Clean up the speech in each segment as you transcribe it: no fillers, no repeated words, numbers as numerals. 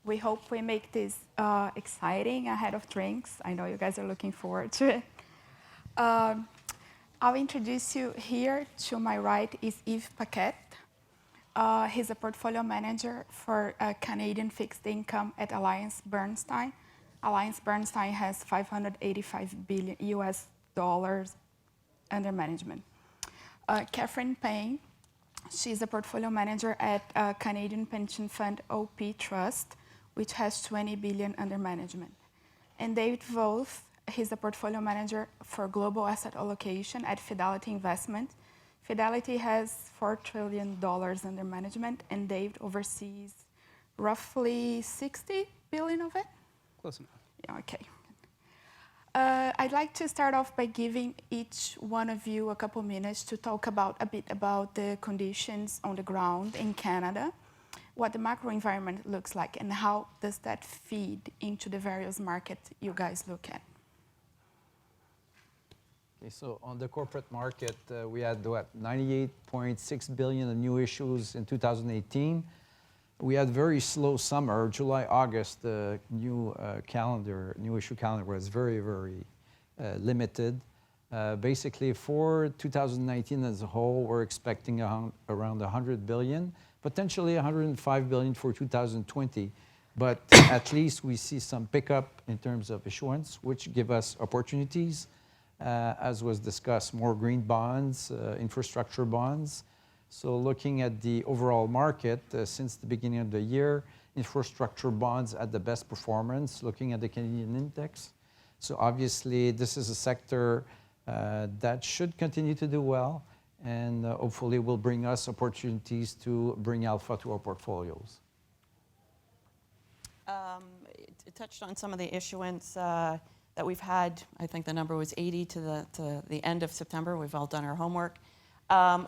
We hope we make this exciting ahead of drinks. I know you guys are looking forward to it. I'll introduce you here. To my right is Yves Paquette. He's a portfolio manager for Canadian fixed income at AllianceBernstein. AllianceBernstein has $585 billion US dollars under management. Catherine Payne, she's a portfolio manager at Canadian pension fund OPTrust, which has $20 billion under management. And David Wolf, he's a portfolio manager for global asset allocation at Fidelity Investments. Fidelity has $4 trillion under management, and David oversees roughly $60 billion of it? Close enough. Yeah, okay. I'd like to start off by giving each one of you a couple minutes to talk a bit about the conditions on the ground in Canada, what the macro environment looks like, and how does that feed into the various markets you guys look at. Okay, so on the corporate market, we had what, 98.6 billion in new issues in 2018. We had very slow summer. July, August, the new issue calendar was very, very limited. Basically, for 2019 as a whole, we're expecting around 100 billion, potentially 105 billion for 2020. But at least we see some pickup in terms of issuance, which give us opportunities. As was discussed, more green bonds, infrastructure bonds. So looking at the overall market, since the beginning of the year, infrastructure bonds had the best performance, looking at the Canadian index. So obviously, this is a sector that should continue to do well, and hopefully will bring us opportunities to bring alpha to our portfolios. It touched on some of the issuance that we've had. I think the number was 80 to the end of September. We've all done our homework.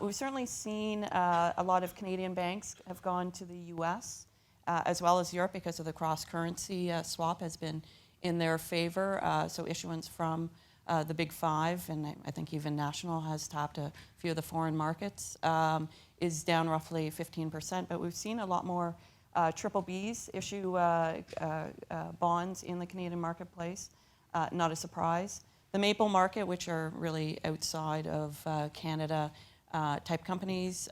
We've certainly seen a lot of Canadian banks have gone to the US as well as Europe because of the cross-currency swap has been in their favor. So issuance from the big five, and I think even National has tapped a few of the foreign markets, is down roughly 15%. But we've seen a lot more triple Bs issue bonds in the Canadian marketplace. Not a surprise. The Maple market, which are really outside of Canada type companies,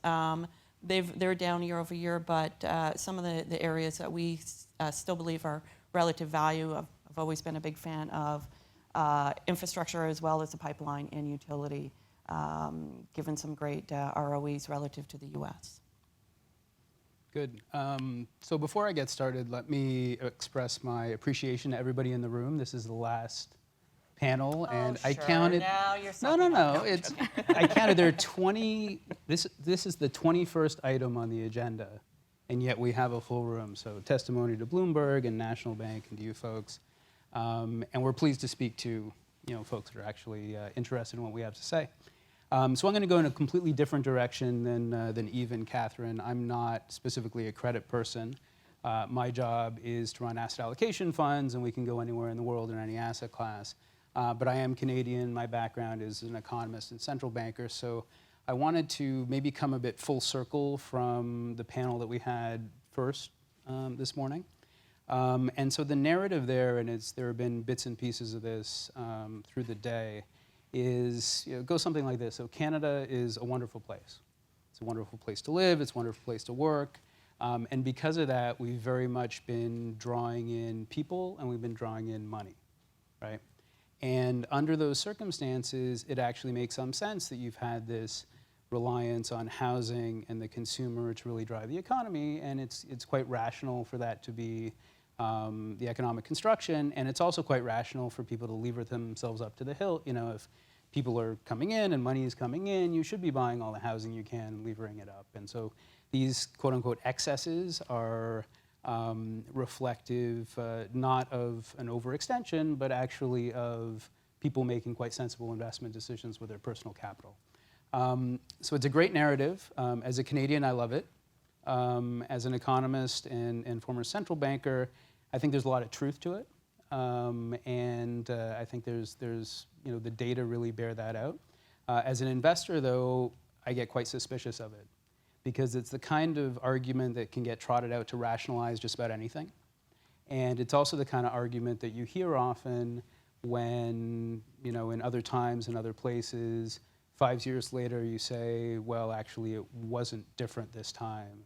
they're down year over year, but some of the areas that we still believe are relative value, I've always been a big fan of infrastructure as well as the pipeline and utility, given some great ROEs relative to the US. Good. So before I get started, let me express my appreciation to everybody in the room. This is the last panel, and I counted. Now you're no. It's I counted. There are 20. This is the 21st item on the agenda, and yet we have a full room. So testimony to Bloomberg and National Bank and to you folks, and we're pleased to speak to folks that are actually interested in what we have to say. So I'm going to go in a completely different direction than Yves and Catherine. I'm not specifically a credit person. My job is to run asset allocation funds, and we can go anywhere in the world in any asset class. But I am Canadian. My background is an economist and central banker. So I wanted to maybe come a bit full circle from the panel that we had first this morning. And so the narrative there, and there have been bits and pieces of this through the day, goes something like this. So Canada is a wonderful place. It's a wonderful place to live. It's a wonderful place to work. And because of that, we've very much been drawing in people, and we've been drawing in money, right? And under those circumstances, it actually makes some sense that you've had this reliance on housing and the consumer to really drive the economy, and it's quite rational for that to be the economic construction, and it's also quite rational for people to lever themselves up to the hilt. If people are coming in and money is coming in, you should be buying all the housing you can and levering it up. And so these quote-unquote excesses are reflective not of an overextension, but actually of people making quite sensible investment decisions with their personal capital. So it's a great narrative. As a Canadian, I love it. As an economist and former central banker, I think there's a lot of truth to it. And I think there's the data really bear that out. As an investor, though, I get quite suspicious of it, because it's the kind of argument that can get trotted out to rationalize just about anything. And it's also the kind of argument that you hear often when, in other times and other places, 5 years later you say, well, actually it wasn't different this time.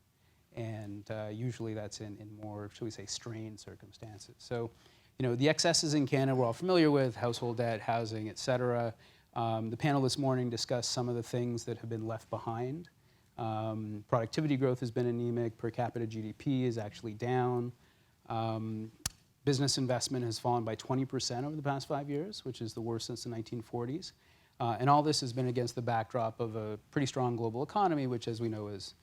And usually that's in more, shall we say, strained circumstances. So, the excesses in Canada we're all familiar with, household debt, housing, et cetera. The panel this morning discussed some of the things that have been left behind. Productivity growth has been anemic, per capita GDP is actually down. Business investment has fallen by 20% over the past 5 years, which is the worst since the 1940s. And all this has been against the backdrop of a pretty strong global economy, which, as we know, is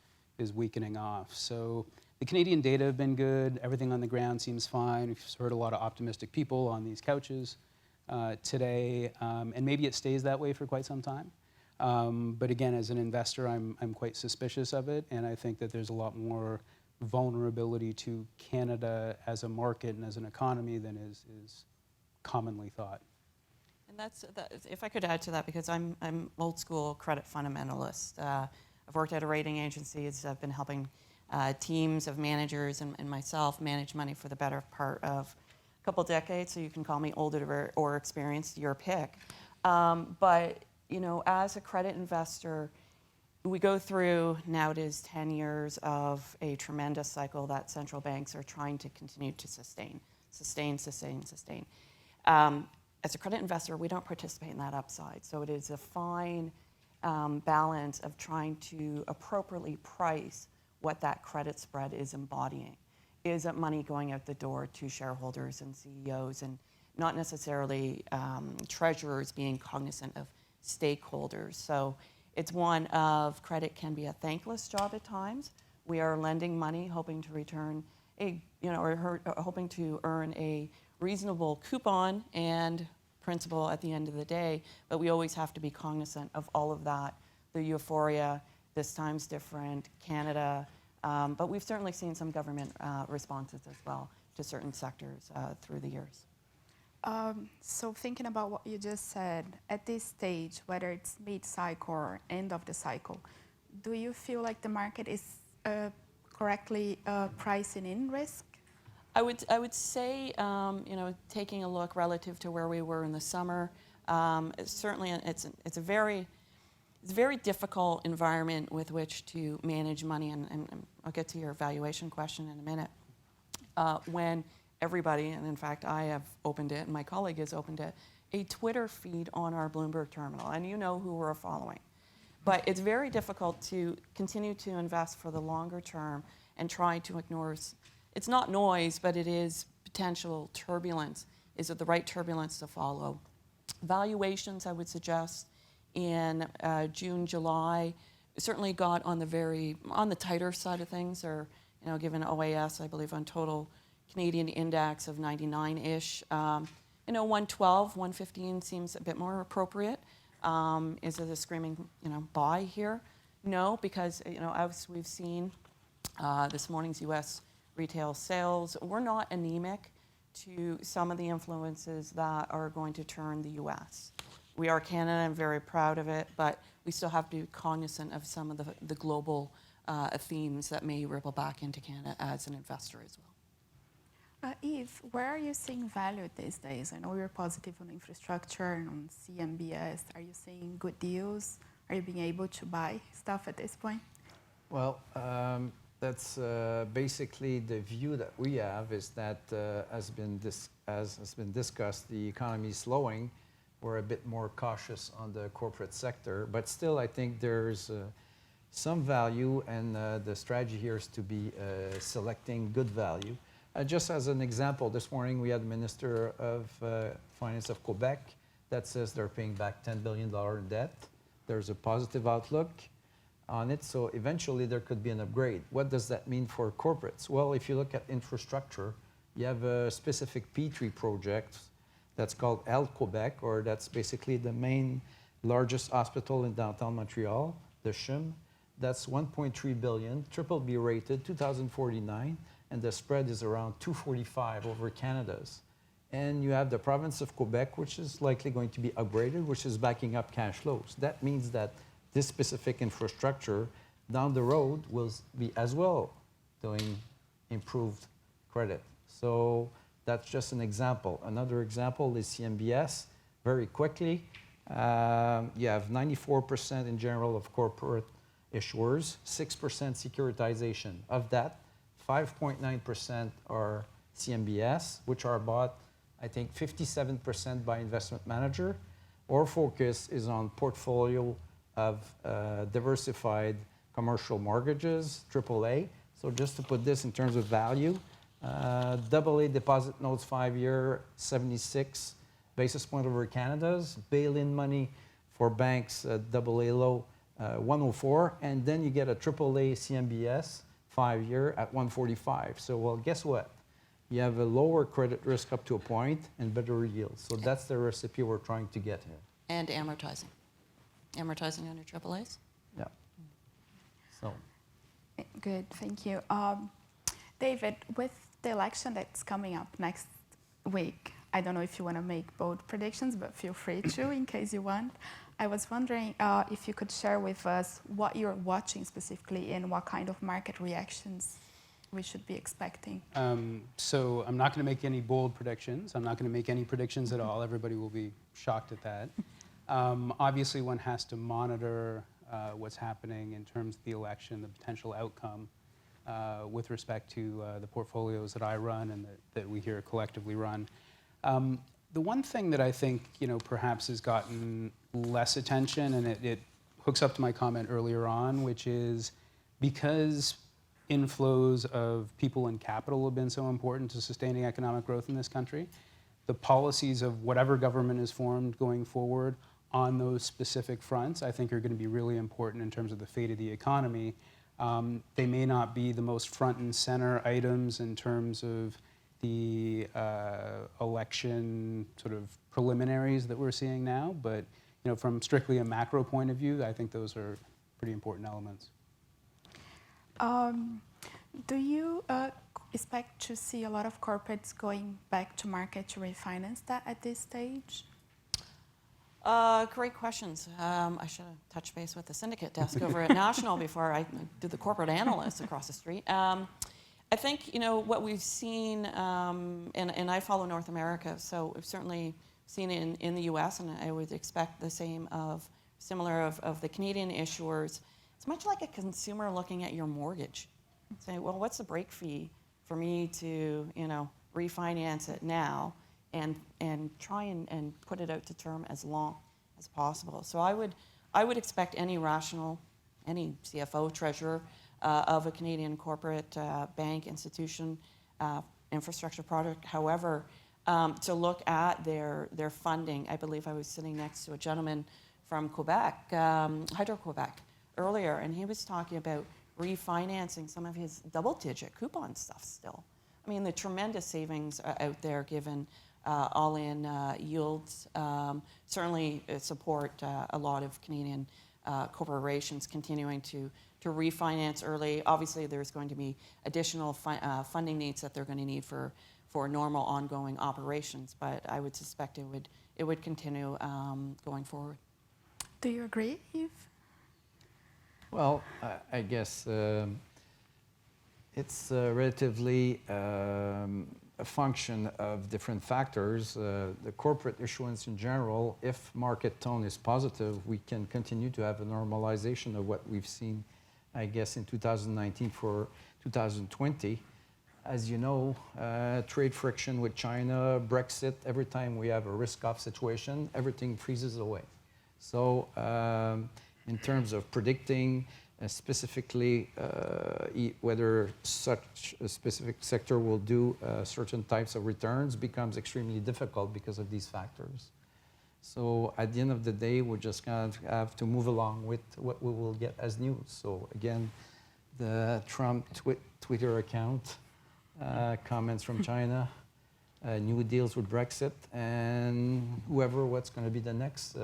weakening off. So the Canadian data have been good. Everything on the ground seems fine. We've heard a lot of optimistic people on these couches today, and maybe it stays that way for quite some time. But again, as an investor, I'm quite suspicious of it, and I think that there's a lot more vulnerability to Canada as a market and as an economy than is commonly thought. And if I could add to that, because I'm old school credit fundamentalist. I've worked at a rating agency. I've been helping teams of managers and myself manage money for the better part of a couple decades. So you can call me older or experienced, your pick. But as a credit investor, we go through, now it is 10 years of a tremendous cycle that central banks are trying to continue to sustain. As a credit investor, we don't participate in that upside. So it is a fine balance of trying to appropriately price what that credit spread is embodying. Is it money going out the door to shareholders and CEOs, and not necessarily treasurers being cognizant of stakeholders? So it's one of credit can be a thankless job at times. We are lending money, hoping to return hoping to earn a reasonable coupon and principal at the end of the day, but we always have to be cognizant of all of that. The euphoria, this time's different, Canada, but we've certainly seen some government responses as well to certain sectors through the years. So thinking about what you just said, at this stage, whether it's mid-cycle or end of the cycle, do you feel like the market is correctly pricing in risk? I would say, taking a look relative to where we were in the summer, certainly it's a very difficult environment with which to manage money, and I'll get to your valuation question in a minute. When everybody, and in fact I have opened it and my colleague has opened it, a Twitter feed on our Bloomberg terminal, and you know who we're following. But it's very difficult to continue to invest for the longer term and try to ignore, it's not noise, but it is potential turbulence. Is it the right turbulence to follow? Valuations, I would suggest, in June, July, certainly got on the tighter side of things, or given OAS, I believe on total Canadian index of 99-ish, 112, 115 seems a bit more appropriate. Is it a screaming, buy here? No, because as we've seen this morning's U.S. retail sales, we're not anemic to some of the influences that are going to turn the U.S. We are Canada, I'm very proud of it, but we still have to be cognizant of some of the global themes that may ripple back into Canada as an investor as well. Yves, where are you seeing value these days? I know you're positive on infrastructure and on CMBS. Are you seeing good deals? Are you being able to buy stuff at this point? Well, that's basically the view that we have, is that as has been discussed, the economy is slowing. We're a bit more cautious on the corporate sector, but still I think there's some value, and the strategy here is to be selecting good value. Just as an example, this morning we had the Minister of Finance of Quebec that says they're paying back $10 billion in debt. There's a positive outlook on it, so eventually there could be an upgrade. What does that mean for corporates? Well, if you look at infrastructure, you have a specific P3 project that's called Health Quebec, or that's basically the main largest hospital in downtown Montreal, the CHUM. That's $1.3 billion, BBB rated, 2049, and the spread is around 245 over Canada's. And you have the province of Quebec, which is likely going to be upgraded, which is backing up cash flows. That means that this specific infrastructure down the road will be as well doing improved credit. So that's just an example. Another example is CMBS. Very quickly, you have 94% in general of corporate issuers, 6% securitization. Of that, 5.9% are CMBS, which are bought, I think, 57% by investment manager. Our focus is on portfolio of diversified commercial mortgages, AAA. So just to put this in terms of value, AA deposit notes 5-year, 76 basis point over Canada's, bail-in money for banks, AA low, 104, and then you get a AAA CMBS 5-year at 145. So, well, guess what? You have a lower credit risk up to a point and better yields. So that's the recipe we're trying to get here. And amortizing. Amortizing on your AAAs? Yeah. So. Good, thank you. David, with the election that's coming up next week, I don't know if you want to make bold predictions, but feel free to in case you want. I was wondering if you could share with us what you're watching specifically and what kind of market reactions we should be expecting. So I'm not going to make any bold predictions. I'm not going to make any predictions at all. Everybody will be shocked at that. Obviously, one has to monitor what's happening in terms of the election, the potential outcome with respect to the portfolios that I run and that we here collectively run. The one thing that I think, perhaps has gotten less attention, and it hooks up to my comment earlier on, which is because inflows of people and capital have been so important to sustaining economic growth in this country, the policies of whatever government is formed going forward on those specific fronts, I think are going to be really important in terms of the fate of the economy. They may not be the most front and center items in terms of the election sort of preliminaries that we're seeing now, but from strictly a macro point of view, I think those are pretty important elements. Do you expect to see a lot of corporates going back to market to refinance that at this stage? Great questions. I should have touched base with the syndicate desk over at National before I did the corporate analyst across the street. I think, what we've seen, and I follow North America, so we've certainly seen it in the US, and I would expect the same of the Canadian issuers. It's much like a consumer looking at your mortgage. Say, well, what's the break fee for me to, refinance it now and try and put it out to term as long as possible. So I would expect any rational, any CFO, treasurer of a Canadian corporate bank, institution, infrastructure project, however, to look at their funding. I believe I was sitting next to a gentleman from Quebec, Hydro-Quebec, earlier, and he was talking about refinancing some of his double-digit coupon stuff still. I mean, the tremendous savings out there given all-in yields certainly support a lot of Canadian corporations continuing to refinance early. Obviously, there's going to be additional funding needs that they're going to need for normal ongoing operations, but I would suspect it would continue going forward. Do you agree, Yves? Well, I guess it's relatively a function of different factors. The corporate issuance in general, if market tone is positive, we can continue to have a normalization of what we've seen, I guess, in 2019 for 2020. As you know, trade friction with China, Brexit, every time we have a risk-off situation, everything freezes away. So in terms of predicting specifically whether such a specific sector will do certain types of returns becomes extremely difficult because of these factors. So at the end of the day, we're just going to have to move along with what we will get as news. So again, the Trump Twitter account, comments from China, new deals with Brexit, and what's going to be the next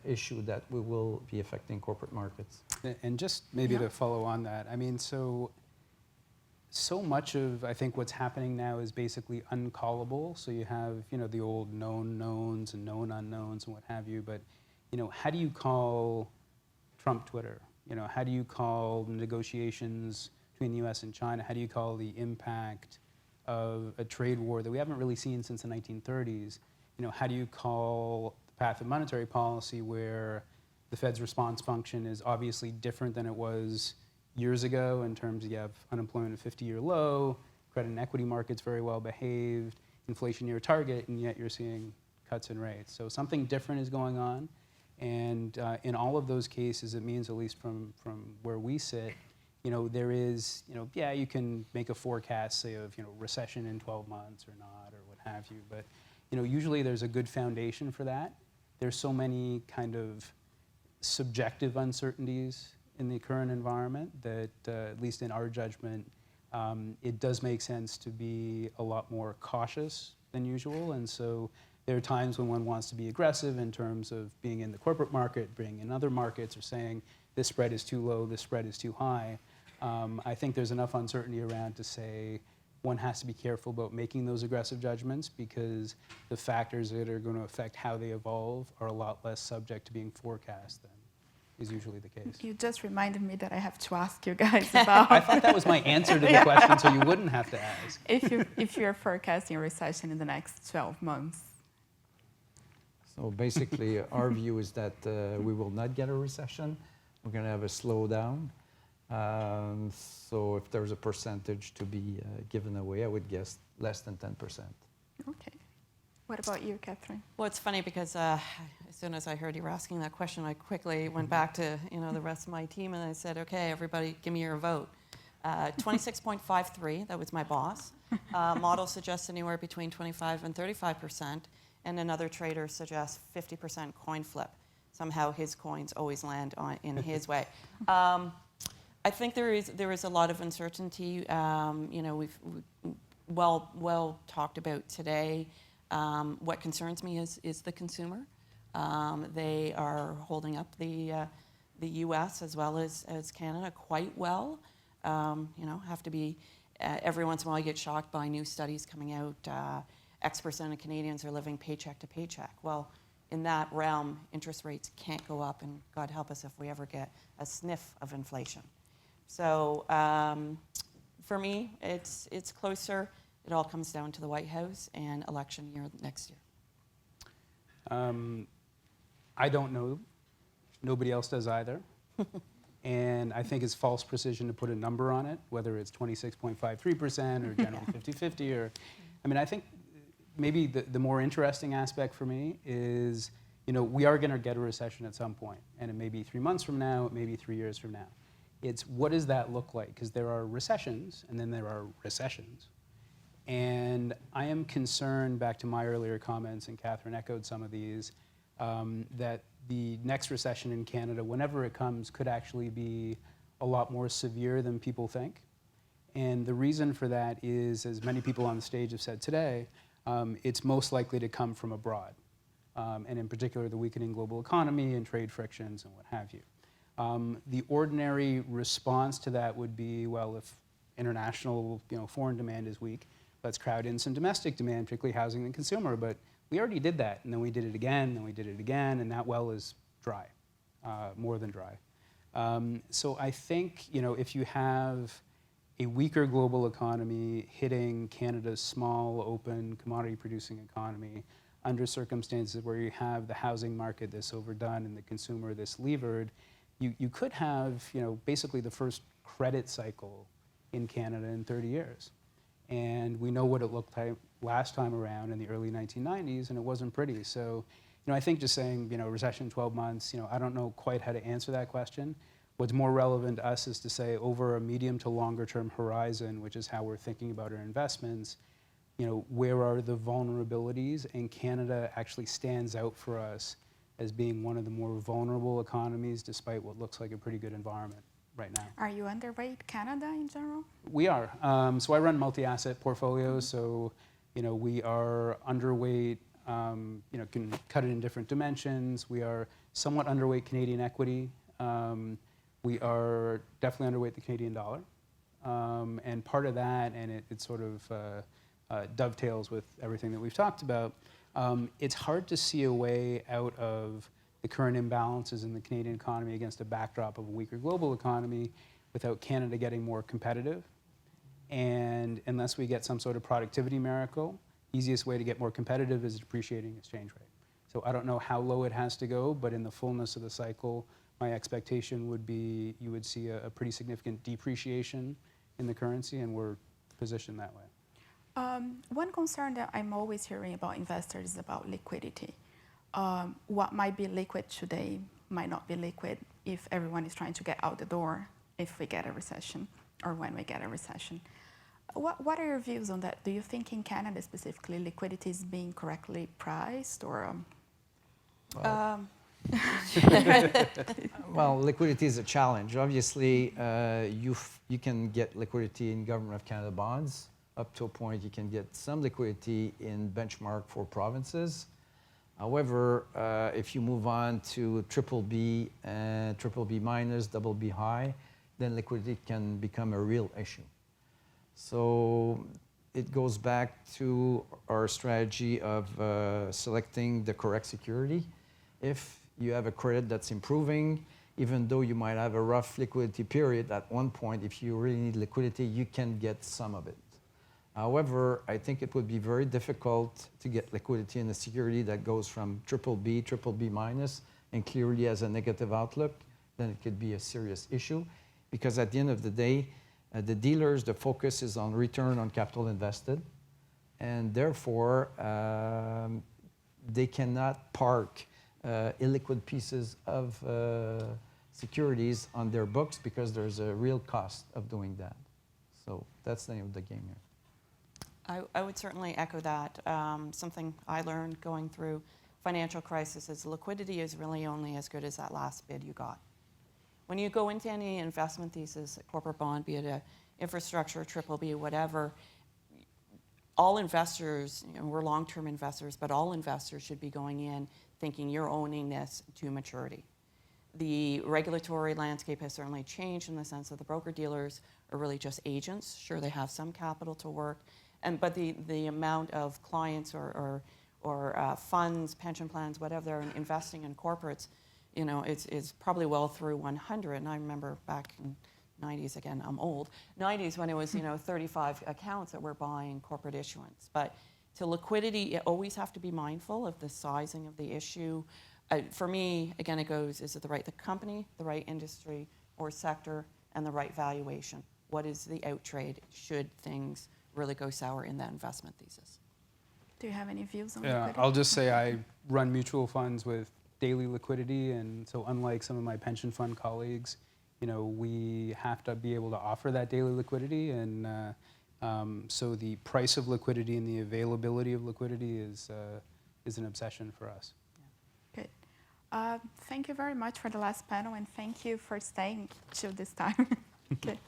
issue that we will be affecting corporate markets. And just maybe to follow on that, I mean, so much of, I think, what's happening now is basically uncallable. So you have, the old known knowns and known unknowns and what have you. But, how do you call Trump Twitter? How do you call negotiations between the U.S. and China? How do you call the impact of a trade war that we haven't really seen since the 1930s. How do you call the path of monetary policy where the Fed's response function is obviously different than it was years ago in terms of you have unemployment at 50-year low, credit and equity markets very well behaved, inflation near target, and yet you're seeing cuts in rates. So something different is going on. And in all of those cases, it means, at least from where we sit, there is, yeah, you can make a forecast, say, of, recession in 12 months or not, or what have you. But, usually there's a good foundation for that. There's so many kind of subjective uncertainties in the current environment that, at least in our judgment, it does make sense to be a lot more cautious than usual. And so there are times when one wants to be aggressive in terms of being in the corporate market, being in other markets, or saying this spread is too low, this spread is too high. I think there's enough uncertainty around to say one has to be careful about making those aggressive judgments, because the factors that are going to affect how they evolve are a lot less subject to being forecast than is usually the case. You just reminded me that I have to ask you guys about. I thought that was my answer to the question, so you wouldn't have to ask. If you're forecasting a recession in the next 12 months. So basically, our view is that we will not get a recession. We're going to have a slowdown. So if there's a percentage to be given away, I would guess less than 10%. Okay. What about you, Catherine? Well, it's funny because as soon as I heard you were asking that question, I quickly went back to the rest of my team and I said, okay, everybody, give me your vote. 26.53, that was my boss. Model suggests anywhere between 25 and 35%, and another trader suggests 50% coin flip. Somehow his coins always land in his way. I think there is a lot of uncertainty. We've well talked about today. What concerns me is the consumer. They are holding up the U.S. as well as Canada quite well. Have to be every once in a while you get shocked by new studies coming out. X% of Canadians are living paycheck to paycheck. Well, in that realm, interest rates can't go up, and God help us if we ever get a sniff of inflation. So for me, it's closer. It all comes down to the White House and election year next year. I don't know. Nobody else does either. And I think it's false precision to put a number on it, whether it's 26.53% or generally 50-50. Or, I think maybe the more interesting aspect for me is, we are going to get a recession at some point. And it may be 3 months from now, it may be 3 years from now. It's what does that look like? Because there are recessions and then there are recessions. And I am concerned, back to my earlier comments, and Catherine echoed some of these, that the next recession in Canada, whenever it comes, could actually be a lot more severe than people think. And the reason for that is, as many people on the stage have said today, it's most likely to come from abroad, and in particular the weakening global economy and trade frictions and what have you. The ordinary response to that would be, well, if international, foreign demand is weak, let's crowd in some domestic demand, particularly housing and consumer. But we already did that, and then we did it again, and we did it again, and that well is dry, more than dry. So I think, if you have a weaker global economy hitting Canada's small, open, commodity-producing economy under circumstances where you have the housing market this overdone and the consumer this levered, you could have, basically the first credit cycle in Canada in 30 years. And we know what it looked like last time around in the early 1990s, and it wasn't pretty. So, I think just saying, recession 12 months, I don't know quite how to answer that question. What's more relevant to us is to say over a medium to longer term horizon, which is how we're thinking about our investments, where are the vulnerabilities? And Canada actually stands out for us as being one of the more vulnerable economies, despite what looks like a pretty good environment right now. Are you underweight Canada in general? We are. So I run multi-asset portfolios. So, we are underweight. Can cut it in different dimensions. We are somewhat underweight Canadian equity. We are definitely underweight the Canadian dollar. And part of that, and it sort of dovetails with everything that we've talked about, it's hard to see a way out of the current imbalances in the Canadian economy against a backdrop of a weaker global economy without Canada getting more competitive. And unless we get some sort of productivity miracle, easiest way to get more competitive is depreciating exchange rate. So I don't know how low it has to go, but in the fullness of the cycle, my expectation would be you would see a pretty significant depreciation in the currency, and we're positioned that way. One concern that I'm always hearing about investors is about liquidity. What might be liquid today might not be liquid if everyone is trying to get out the door if we get a recession or when we get a recession. What are your views on that? Do you think in Canada specifically liquidity is being correctly priced or? Well, liquidity is a challenge. Obviously, you can get liquidity in Government of Canada bonds. Up to a point, you can get some liquidity in benchmark for provinces. However, if you move on to BBB, BBB minus, BB high, then liquidity can become a real issue. So it goes back to our strategy of selecting the correct security. If you have a credit that's improving, even though you might have a rough liquidity period, at one point, if you really need liquidity, you can get some of it. However, I think it would be very difficult to get liquidity in a security that goes from BBB, BBB minus, and clearly has a negative outlook. Then it could be a serious issue, because at the end of the day, the dealers, the focus is on return on capital invested, and therefore they cannot park illiquid pieces of securities on their books because there's a real cost of doing that. So that's the name of the game here. I would certainly echo that. Something I learned going through financial crisis is liquidity is really only as good as that last bid you got. When you go into any investment thesis, a corporate bond, be it a infrastructure, BBB, whatever, all investors, we're long-term investors, but all investors should be going in thinking you're owning this to maturity. The regulatory landscape has certainly changed in the sense that the broker-dealers are really just agents. Sure, they have some capital to work, but the amount of clients or funds, pension plans, whatever they're investing in corporates, it's probably well through 100. And I remember back in 90s, again, I'm old, 90s when it was 35 accounts that were buying corporate issuance. But to liquidity, you always have to be mindful of the sizing of the issue. For me, again, it goes, is it the right company, the right industry or sector, and the right valuation? What is the out trade should things really go sour in that investment thesis? Do you have any views on Yeah, liquidity? I'll just say I run mutual funds with daily liquidity, and so unlike some of my pension fund colleagues, we have to be able to offer that daily liquidity, and so the price of liquidity and the availability of liquidity is an obsession for us. Good. Thank you very much for the last panel, and thank you for staying till this time. Okay.